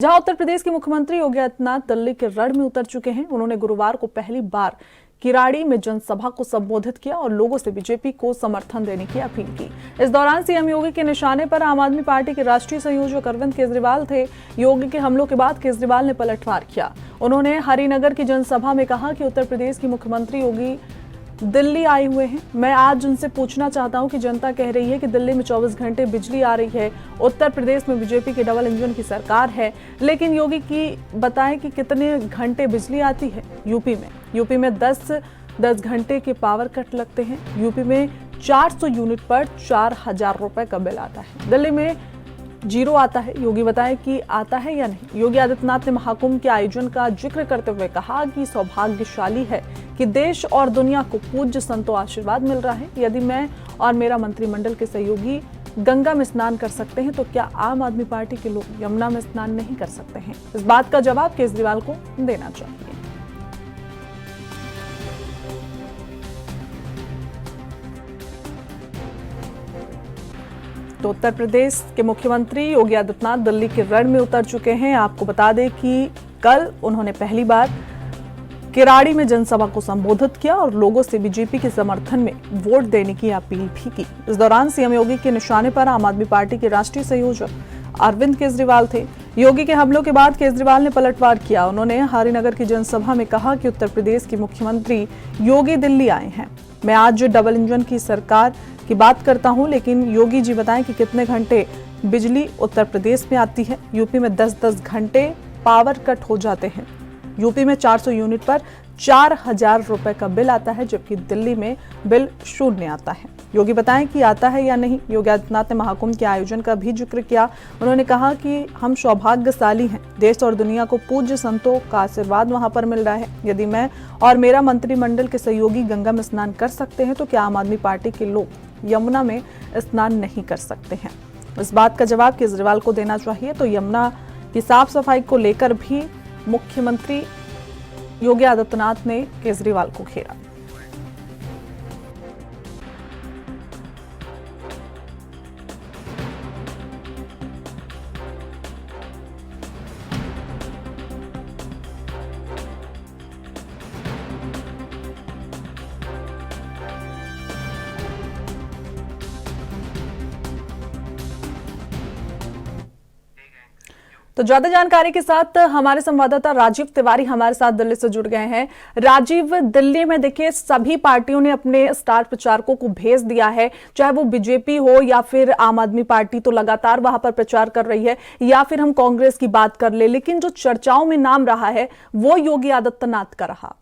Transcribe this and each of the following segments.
जहां उत्तर प्रदेश के मुख्यमंत्री योगी आदित्यनाथ दिल्ली के रण में उतर चुके हैं। उन्होंने गुरुवार को पहली बार किराड़ी में जनसभा को संबोधित किया और लोगों से बीजेपी को समर्थन देने की अपील की। इस दौरान सीएम योगी के निशाने पर आम आदमी पार्टी के राष्ट्रीय संयोजक अरविंद केजरीवाल थे। योगी के हमलों के बाद केजरीवाल ने पलटवार किया। उन्होंने हरिनगर की जनसभा में कहा कि उत्तर प्रदेश के मुख्यमंत्री योगी दिल्ली आए हुए हैं। मैं आज उनसे पूछना चाहता हूं कि जनता कह रही है कि दिल्ली में 24 घंटे बिजली आ रही है, उत्तर प्रदेश में बीजेपी की डबल इंजन की सरकार है, लेकिन योगी की बताएं कि कितने घंटे बिजली आती है। यूपी में 10 घंटे के पावर कट लगते हैं। यूपी में 400 यूनिट पर 4000 रुपए का बिल आता है। दिल्ली में 0 आता है। योगी बताएं कि आता है या नहीं। योगी आदित्यनाथ ने महाकुंभ के आयोजन का जिक्र करते हुए कहा कि सौभाग्यशाली है कि देश और दुनिया को पूज्य संतों आशीर्वाद मिल रहा है। यदि मैं और मेरा मंत्रिमंडल के सहयोगी गंगा में स्नान कर सकते हैं तो क्या आम आदमी पार्टी के लोग यमुना में स्नान नहीं कर सकते हैं? इस बात का जवाब केजरीवाल को देना चाहिए। तो उत्तर प्रदेश के मुख्यमंत्री योगी आदित्यनाथ दिल्ली के रण में उतर चुके हैं। आपको बता दें कि कल उन्होंने पहली बार किराड़ी में जनसभा को संबोधित किया और लोगों से बीजेपी के समर्थन में वोट देने की अपील भी की। इस दौरान सीएम योगी के निशाने पर आम आदमी पार्टी के राष्ट्रीय संयोजक अरविंद केजरीवाल थे। योगी के हमलों के बाद केजरीवाल ने पलटवार किया। उन्होंने हरिनगर की जनसभा में कहा कि उत्तर प्रदेश के मुख्यमंत्री योगी दिल्ली आए हैं। मैं आज डबल इंजन की सरकार की बात करता हूं, लेकिन योगी जी बताएं कि कितने घंटे बिजली उत्तर प्रदेश में आती है। यूपी में 10 घंटे पावर कट हो जाते हैं। यूपी में 400 यूनिट पर 4000 रुपए का बिल आता है, जबकि दिल्ली में बिल 0 आता है। योगी बताएं कि आता है या नहीं। योगी आदित्यनाथ ने महाकुंभ के आयोजन का भी जिक्र किया। उन्होंने कहा कि हम सौभाग्यशाली हैं, देश और दुनिया को पूज्य संतों का आशीर्वाद वहां पर मिल रहा है। यदि मैं और मेरा मंत्रिमंडल के सहयोगी गंगा में स्नान कर सकते हैं तो क्या आम आदमी पार्टी के लोग यमुना में स्नान नहीं कर सकते हैं? इस बात का जवाब केजरीवाल को देना चाहिए। तो यमुना की साफ सफाई को लेकर भी मुख्यमंत्री योगी आदित्यनाथ ने केजरीवाल को घेरा। तो ज्यादा जानकारी के साथ हमारे संवाददाता राजीव तिवारी हमारे साथ दिल्ली से जुड़ गए हैं। राजीव, दिल्ली में देखिए सभी पार्टियों ने अपने स्टार प्रचारकों को भेज दिया है, चाहे वो बीजेपी हो या फिर आम आदमी पार्टी तो लगातार वहां पर प्रचार कर रही है, या फिर हम कांग्रेस की बात कर ले, लेकिन जो चर्चाओं में नाम रहा है वो योगी आदित्यनाथ का रहा।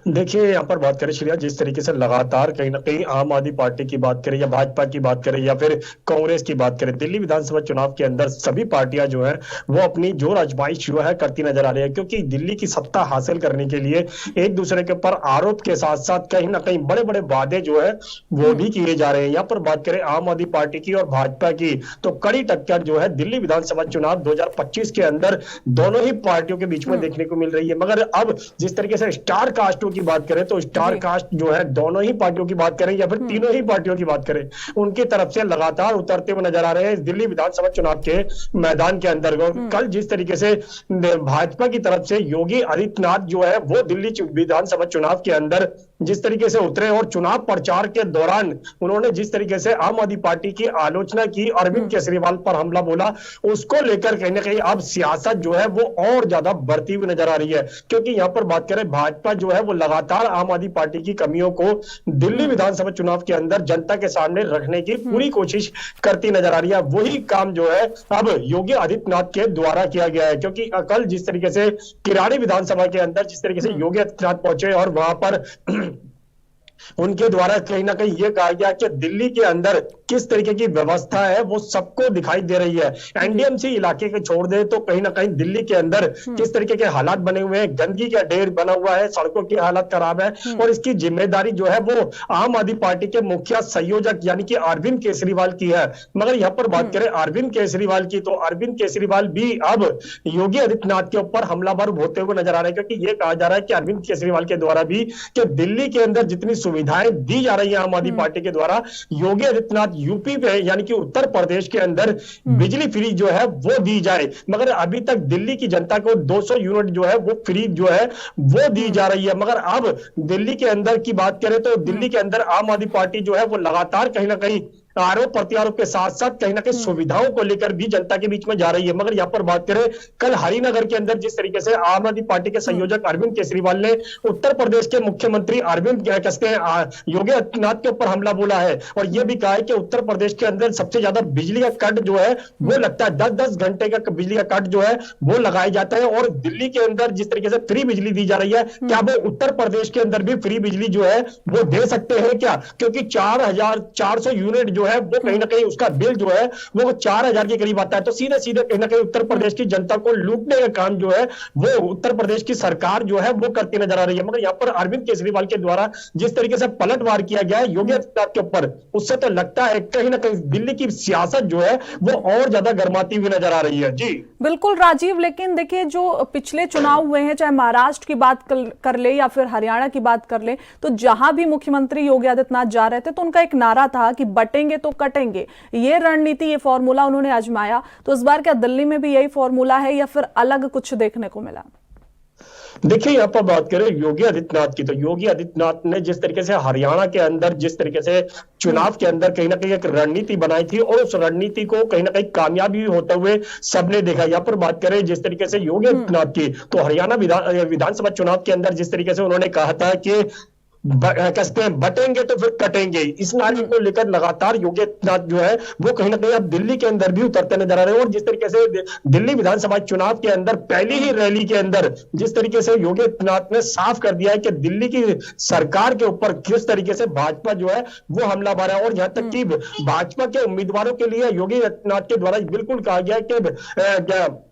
देखिए, यहाँ पर बात करें श्रेया, जिस तरीके से लगातार कहीं ना कहीं आम आदमी पार्टी की बात करें या भाजपा की बात करें या फिर कांग्रेस की बात करें, दिल्ली विधानसभा चुनाव के अंदर सभी पार्टियां जो है वो अपनी जोर आजमाइश जो है करती नजर आ रही है, क्योंकि दिल्ली की सत्ता हासिल करने के लिए एक दूसरे के ऊपर आरोप के साथ साथ कहीं ना कहीं बड़े बड़े वादे जो है वो भी किए जा रहे हैं। यहाँ पर बात करें आम आदमी पार्टी की और भाजपा की, तो कड़ी टक्कर जो है दिल्ली विधानसभा चुनाव 2025 के अंदर दोनों ही पार्टियों के बीच में देखने को मिल रही है। मगर अब जिस तरीके से स्टार कास्टों की बात करें तो स्टार कास्ट जो है दोनों ही पार्टियों की बात करें या फिर तीनों ही पार्टियों की बात करें, उनकी तरफ से लगातार उतरते हुए नजर आ रहे हैं दिल्ली विधानसभा चुनाव के मैदान के अंदर। कल जिस तरीके से भाजपा की तरफ से योगी आदित्यनाथ जो है वो दिल्ली विधानसभा चुनाव के अंदर जिस तरीके से उतरे और चुनाव प्रचार के दौरान उन्होंने जिस तरीके से आम आदमी पार्टी की आलोचना की, अरविंद केजरीवाल पर हमला बोला, उसको लेकर कहीं ना कहीं अब सियासत जो है वो और ज्यादा बढ़ती हुई नजर आ रही है। क्योंकि यहां पर बात करें भाजपा जो है वो लगातार आम आदमी पार्टी की कमियों को दिल्ली विधानसभा चुनाव के अंदर जनता के सामने रखने की पूरी कोशिश करती नजर आ रही है। वही काम जो है अब योगी आदित्यनाथ के द्वारा किया गया है, क्योंकि कल जिस तरीके से किराड़ी विधानसभा के अंदर जिस तरीके से योगी आदित्यनाथ पहुंचे और वहां पर उनके द्वारा कहीं ना कहीं यह कहा गया कि दिल्ली के अंदर किस तरीके की व्यवस्था है वो सबको दिखाई दे रही है। एनडीएमसी इलाके के छोड़ दे तो कहीं ना कहीं दिल्ली के अंदर किस तरीके के हालात बने हुए हैं, गंदगी का ढेर बना हुआ है, सड़कों की हालत खराब है, और इसकी जिम्मेदारी जो है वो आम आदमी पार्टी के मुखिया संयोजक यानी कि अरविंद केजरीवाल की है। मगर यहाँ पर बात करें अरविंद केजरीवाल की, तो अरविंद केजरीवाल भी अब योगी आदित्यनाथ के ऊपर हमलावर होते हुए नजर आ रहे हैं, क्योंकि यह कहा जा रहा है कि अरविंद केजरीवाल के द्वारा भी कि दिल्ली के अंदर जितनी सुविधाएं दी जा रही है आम आदमी पार्टी के द्वारा, योगी आदित्यनाथ यूपी पे यानी कि उत्तर प्रदेश के अंदर बिजली फ्री जो है वो दी जाए, मगर अभी तक दिल्ली की जनता को 200 यूनिट जो है वो फ्री जो है वो दी जा रही है। मगर अब दिल्ली के अंदर की बात करें तो दिल्ली के अंदर आम आदमी पार्टी जो है वो लगातार कहीं ना कहीं आरोप प्रत्यारोप के साथ साथ कहीं ना कहीं सुविधाओं को लेकर भी जनता के बीच में जा रही है। मगर यहाँ पर बात करें कल हरिनगर के अंदर जिस तरीके से आम आदमी पार्टी के संयोजक अरविंद केजरीवाल ने उत्तर प्रदेश के मुख्यमंत्री अरविंद योगी आदित्यनाथ के ऊपर हमला बोला है और यह भी कहा है कि उत्तर प्रदेश के अंदर सबसे ज्यादा बिजली का कट जो है वो लगता है, 10-10 घंटे का बिजली का कट जो है वो लगाया जाता है। और दिल्ली के अंदर जिस तरीके से फ्री बिजली दी जा रही है, क्या वो उत्तर प्रदेश के अंदर भी फ्री बिजली जो है वो दे सकते हैं क्या? क्योंकि 4,400 यूनिट जो है वो कहीं ना कहीं उसका बिल जो है वो 4,000 के करीब आता है। तो सीधे सीधे कहीं ना कहीं उत्तर प्रदेश की जनता को लूटने का काम जो है वो उत्तर प्रदेश की सरकार जो है वो करती नजर आ रही है। मगर यहाँ पर अरविंद केजरीवाल के द्वारा जिस तरीके से पलटवार किया गया है योगी आदित्यनाथ के ऊपर, उससे तो लगता है कहीं ना कहीं दिल्ली की सियासत जो है वो और ज्यादा गर्माती हुई नजर आ रही है। जी बिल्कुल राजीव, लेकिन देखिए जो पिछले चुनाव हुए हैं, चाहे महाराष्ट्र की बात कर ले या फिर हरियाणा की बात कर ले, तो जहां भी मुख्यमंत्री योगी आदित्यनाथ जा रहे थे तो उनका एक नारा था कि बटेंगे तो कटेंगे। ये रणनीति, ये फॉर्मूला उन्होंने आजमाया। तो इस बार क्या दिल्ली में भी यही फॉर्मूला है या फिर अलग कुछ देखने को मिला? देखिए यहाँ पर बात करें योगी आदित्यनाथ की, तो योगी आदित्यनाथ ने जिस तरीके से हरियाणा के अंदर जिस तरीके से चुनाव के अंदर कहीं ना कहीं एक रणनीति बनाई थी और उस रणनीति को कहीं ना कहीं कामयाबी होते हुए सबने देखा। यहाँ पर बात करें जिस तरीके से योगी आदित्यनाथ की, तो हरियाणा विधानसभा चुनाव के अंदर जिस तरीके से उन्होंने कहा था कि कहते हैं बटेंगे तो फिर कटेंगे, इस नारे को लेकर लगातार योगी आदित्यनाथ जो है वो कहीं ना कहीं अब दिल्ली के अंदर भी उतरते नजर आ रहे हैं। और जिस तरीके से दिल्ली विधानसभा चुनाव के अंदर पहली ही रैली के अंदर जिस तरीके से योगी आदित्यनाथ ने साफ कर दिया है कि दिल्ली की सरकार के ऊपर किस तरीके से भाजपा जो है वो हमला मारा है। और यहां तक कि भाजपा के उम्मीदवारों के लिए योगी आदित्यनाथ के द्वारा बिल्कुल कहा गया कि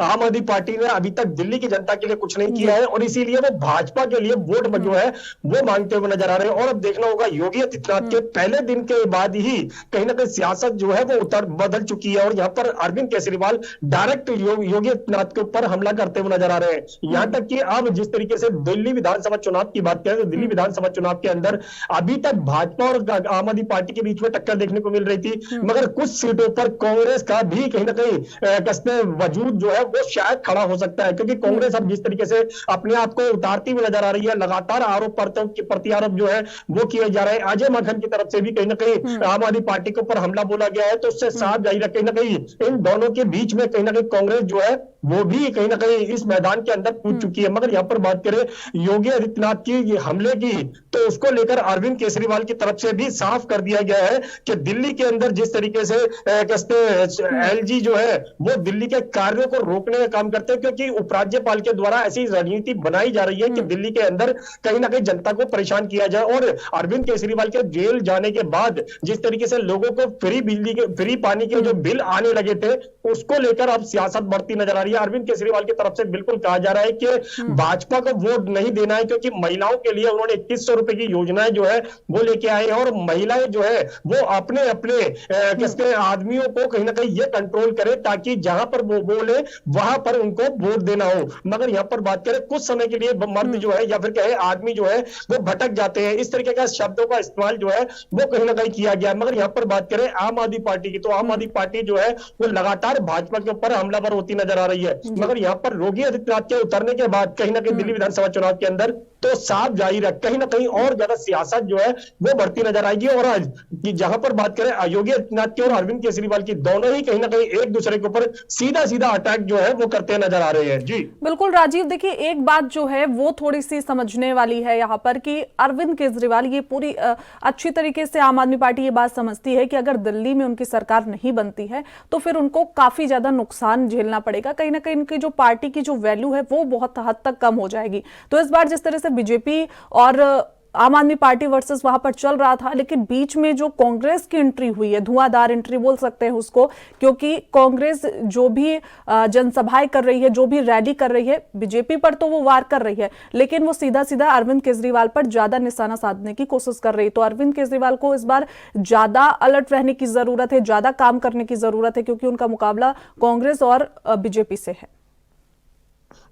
आम आदमी पार्टी ने अभी तक दिल्ली की जनता के लिए कुछ नहीं किया है और इसीलिए वो भाजपा के लिए वोट जो है वो मांगते हुए नजर आ रहे हैं। और अब देखना होगा योगी आदित्यनाथ के पहले दिन के बाद ही कहीं ना कहीं सियासत जो है वो बदल चुकी है और यहाँ पर अरविंद केजरीवाल डायरेक्ट योगी आदित्यनाथ के ऊपर हमला करते हुए नजर आ रहे हैं। यहाँ तक कि अब जिस तरीके से दिल्ली विधानसभा चुनाव की बात करें तो दिल्ली विधानसभा चुनाव के अंदर अभी तक भाजपा और आम आदमी पार्टी के बीच में टक्कर देखने को मिल रही थी, मगर कुछ सीटों पर कांग्रेस का भी कहीं ना कहीं वजूद जो है वो शायद खड़ा हो सकता है, क्योंकि कांग्रेस अब जिस तरीके से अपने आप को उतारती हुई नजर आ रही है, लगातार आरोप प्रत्यारोप जो है वो किए जा रहे हैं। अजय माकन की तरफ से भी कहीं ना कहीं आम आदमी पार्टी के ऊपर हमला बोला गया है, तो उससे साफ जाहिर है कहीं ना कहीं इन दोनों के बीच में कहीं ना कहीं कांग्रेस जो है वो भी कहीं ना कहीं इस मैदान के अंदर कूद चुकी है। मगर यहाँ पर बात करें योगी आदित्यनाथ की ये हमले की, तो उसको लेकर अरविंद केजरीवाल की तरफ से भी साफ कर दिया गया है कि दिल्ली के अंदर जिस तरीके से एलजी जो है वो दिल्ली के कार्यों को रोकने का काम करते हैं, क्योंकि उपराज्यपाल के द्वारा ऐसी रणनीति बनाई जा रही है कि दिल्ली के अंदर कहीं ना कहीं जनता को परेशान किया जाए। और अरविंद केजरीवाल के जेल जाने के बाद जिस तरीके से लोगों को फ्री पानी के जो बिल आने लगे थे उसको लेकर अब सियासत बढ़ती नजर आ रही है। अरविंद केजरीवाल की तरफ से बिल्कुल कहा जा रहा है कि भाजपा को वोट नहीं देना है, क्योंकि महिलाओं के लिए उन्होंने 2100 रुपए की योजनाएं जो है वो लेके आए हैं और महिलाएं जो है वो अपने अपने आदमियों को कहीं ना कहीं ये कंट्रोल करे ताकि जहां पर वो बोले वहां पर उनको वोट देना हो। मगर यहां पर बात करें कुछ समय के लिए मर्द जो है या फिर कहे आदमी जो है वो भटक जाते हैं, इस तरीके का शब्दों का इस्तेमाल जो है वो कहीं ना कहीं किया गया। मगर यहां पर बात करें आम आदमी पार्टी की, तो आम आदमी पार्टी जो है वो लगातार भाजपा के ऊपर हमलावर होती नजर आ रही है। मगर यहाँ पर योगी आदित्यनाथ के उतरने के बाद कहीं ना कहीं दिल्ली विधानसभा चुनाव के अंदर तो साफ जाहिर है कहीं ना कहीं और ज्यादा सियासत जो है वो बढ़ती नजर आएगी। और आज जहां पर बात करें योगी आदित्यनाथ की और अरविंद केजरीवाल की, दोनों ही कहीं ना कहीं एक दूसरे के ऊपर सीधा सीधा अटैक जो है वो करते नजर आ रहे हैं। जी बिल्कुल राजीव, देखिए एक बात जो है वो थोड़ी सी समझने वाली है यहाँ पर कि अरविंद केजरीवाल ये पूरी अच्छी तरीके से आम आदमी पार्टी ये बात समझती है कि अगर दिल्ली में उनकी सरकार नहीं बनती है तो फिर उनको काफी ज्यादा नुकसान झेलना पड़ेगा, कहीं ना कहीं उनकी जो पार्टी की जो वैल्यू है वो बहुत हद तक कम हो जाएगी। तो इस बार जिस तरह से बीजेपी और आम आदमी पार्टी वर्सेस वहां पर चल रहा था, लेकिन बीच में जो कांग्रेस की एंट्री हुई है, धुआंधार एंट्री बोल सकते हैं उसको, क्योंकि कांग्रेस जो भी जनसभाएं कर रही है, जो भी रैली कर रही है, बीजेपी पर तो वो वार कर रही है, लेकिन वो सीधा सीधा अरविंद केजरीवाल पर ज्यादा निशाना साधने की कोशिश कर रही है। तो अरविंद केजरीवाल को इस बार ज्यादा अलर्ट रहने की जरूरत है, ज्यादा काम करने की जरूरत है, क्योंकि उनका मुकाबला कांग्रेस और बीजेपी से है।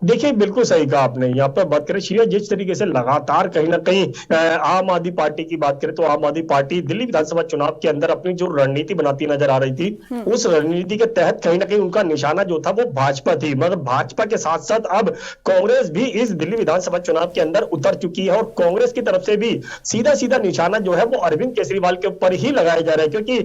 देखिए, बिल्कुल सही कहा आपने। यहाँ पर बात करें श्रेया, जिस तरीके से लगातार कहीं ना कहीं आम आदमी पार्टी की बात करें तो आम आदमी पार्टी दिल्ली विधानसभा चुनाव के अंदर अपनी जो रणनीति बनाती नजर आ रही थी, उस रणनीति के तहत कहीं ना कहीं उनका निशाना जो था वो भाजपा थी। मगर भाजपा के साथ साथ अब कांग्रेस भी इस दिल्ली विधानसभा चुनाव के अंदर उतर चुकी है और कांग्रेस की तरफ से भी सीधा सीधा निशाना जो है वो अरविंद केजरीवाल के ऊपर ही लगाया जा रहा है। क्योंकि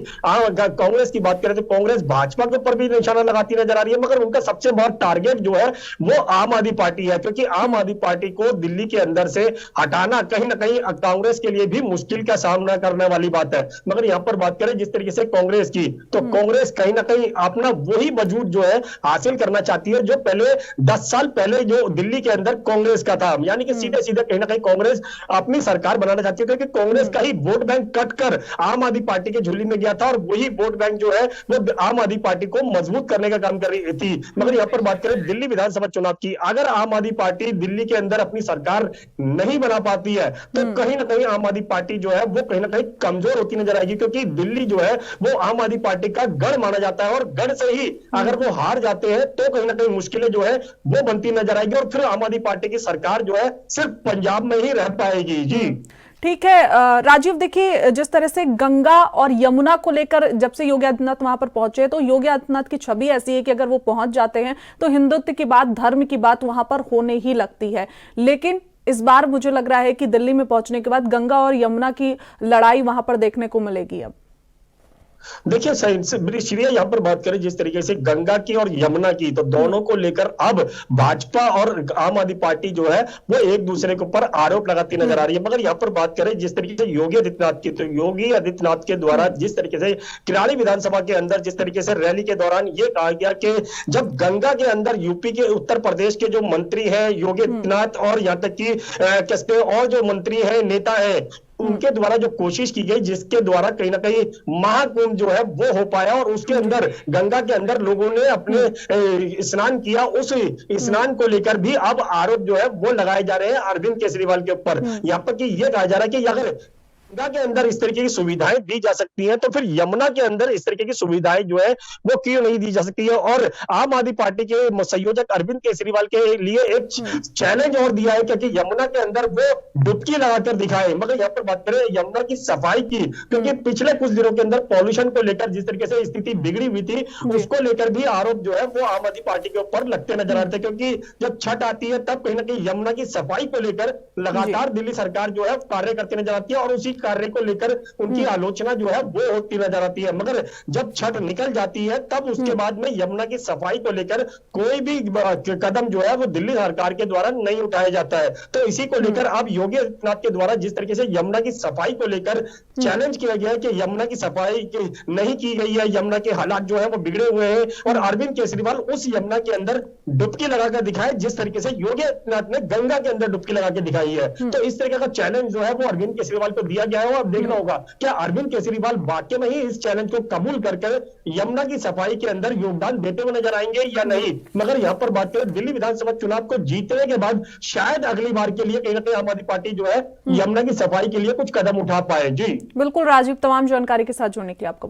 कांग्रेस की बात करें तो कांग्रेस भाजपा के ऊपर भी निशाना लगाती नजर आ रही है, मगर उनका सबसे बड़ा टारगेट जो है वो आम आदमी पार्टी है। क्योंकि आम आदमी पार्टी को दिल्ली के अंदर से हटाना कहीं ना कहीं कांग्रेस के लिए भी मुश्किल का सामना करने वाली बात है। मगर यहां पर बात करें जिस तरीके से कांग्रेस की, तो कांग्रेस कहीं ना कहीं अपना वही वजूद जो है हासिल करना चाहती है जो पहले 10 साल पहले जो दिल्ली के अंदर कांग्रेस का था। यानी कि सीधे सीधे कहीं ना कहीं कांग्रेस अपनी सरकार बनाना चाहती है, क्योंकि कांग्रेस का ही वोट बैंक कट कर आम आदमी पार्टी के झोली में गया था और वही वोट बैंक जो है वो आम आदमी पार्टी को मजबूत करने का काम कर रही थी। मगर यहां पर बात करें दिल्ली विधानसभा चुनाव की, अगर आम आदमी पार्टी दिल्ली के अंदर अपनी सरकार नहीं बना पाती है तो कहीं ना कहीं आम आदमी पार्टी जो है वो कहीं ना कहीं कमजोर होती नजर आएगी। क्योंकि दिल्ली जो है वो आम आदमी पार्टी का गढ़ माना जाता है और गढ़ से ही अगर वो हार जाते हैं तो कहीं ना कहीं मुश्किलें जो है वो बनती नजर आएगी और फिर आम आदमी पार्टी की सरकार जो है सिर्फ पंजाब में ही रह पाएगी। जी ठीक है। राजीव, देखिए जिस तरह से गंगा और यमुना को लेकर जब से योगी आदित्यनाथ वहां पर पहुंचे तो योगी आदित्यनाथ की छवि ऐसी है कि अगर वो पहुंच जाते हैं तो हिंदुत्व की बात, धर्म की बात वहां पर होने ही लगती है। लेकिन इस बार मुझे लग रहा है कि दिल्ली में पहुंचने के बाद गंगा और यमुना की लड़ाई वहां पर देखने को मिलेगी। अब देखिए श्रेया, यहाँ पर बात करें जिस तरीके से गंगा की और यमुना की, तो दोनों को लेकर अब भाजपा और आम आदमी पार्टी जो है वो एक दूसरे के ऊपर आरोप लगाती नजर आ रही है। मगर यहाँ पर बात करें जिस तरीके से योगी आदित्यनाथ की, तो योगी आदित्यनाथ के द्वारा जिस तरीके से किराड़ी विधानसभा के अंदर जिस तरीके से रैली के दौरान ये कहा गया कि जब गंगा के अंदर यूपी के, उत्तर प्रदेश के जो मंत्री हैं योगी आदित्यनाथ और यहाँ तक कि कसते और जो मंत्री है, नेता है, उनके द्वारा जो कोशिश की गई जिसके द्वारा कहीं ना कहीं महाकुंभ जो है वो हो पाया और उसके अंदर गंगा के अंदर लोगों ने अपने स्नान किया, उस स्नान को लेकर भी अब आरोप जो है वो लगाए जा रहे हैं अरविंद केजरीवाल के ऊपर। यहाँ पर कि ये कहा जा रहा है कि अगर गंगा के अंदर इस तरीके की सुविधाएं दी जा सकती हैं तो फिर यमुना के अंदर इस तरीके की सुविधाएं जो है वो क्यों नहीं दी जा सकती है। और आम आदमी पार्टी के संयोजक अरविंद केजरीवाल के लिए एक चैलेंज और दिया है क्योंकि यमुना के अंदर वो डुबकी लगाकर दिखाए। मगर यहाँ पर बात करें यमुना की सफाई की, क्योंकि पिछले कुछ दिनों के अंदर पॉल्यूशन को लेकर जिस तरीके से स्थिति बिगड़ी हुई थी उसको लेकर भी आरोप जो है वो आम आदमी पार्टी के ऊपर लगते नजर आते हैं। क्योंकि जब छठ आती है तब कहीं ना कहीं यमुना की सफाई को लेकर लगातार दिल्ली सरकार जो है कार्य करती नजर आती है और उसी कार्य को लेकर उनकी आलोचना जो है वो होती नजर आती है। मगर जब छठ निकल जाती है तब उसके बाद में यमुना की सफाई को लेकर कोई भी कदम जो है वो दिल्ली सरकार के द्वारा नहीं उठाया जाता है। तो इसी को लेकर अब योगी आदित्यनाथ के द्वारा जिस तरीके से यमुना की सफाई को लेकर चैलेंज किया गया है कि यमुना की सफाई नहीं की गई है, यमुना के हालात जो है वो बिगड़े हुए हैं और अरविंद केजरीवाल उस यमुना के अंदर डुबकी लगाकर दिखाए जिस तरीके से योगी आदित्यनाथ ने गंगा के अंदर डुबकी लगा के दिखाई है। तो इस तरीके का चैलेंज जो है वो अरविंद केजरीवाल को दिया गया है। अब देखना होगा क्या अरविंद केजरीवाल वाकई में ही इस चैलेंज को कबूल करके यमुना की सफाई के अंदर योगदान देते हुए नजर आएंगे या नहीं। मगर यहां पर बात करें दिल्ली विधानसभा चुनाव को जीतने के बाद शायद अगली बार के लिए कहीं ना कहीं आम आदमी पार्टी जो है यमुना की सफाई के लिए कुछ कदम उठा पाए। जी बिल्कुल राजीव, तमाम जानकारी के साथ जुड़ने के लिए आपको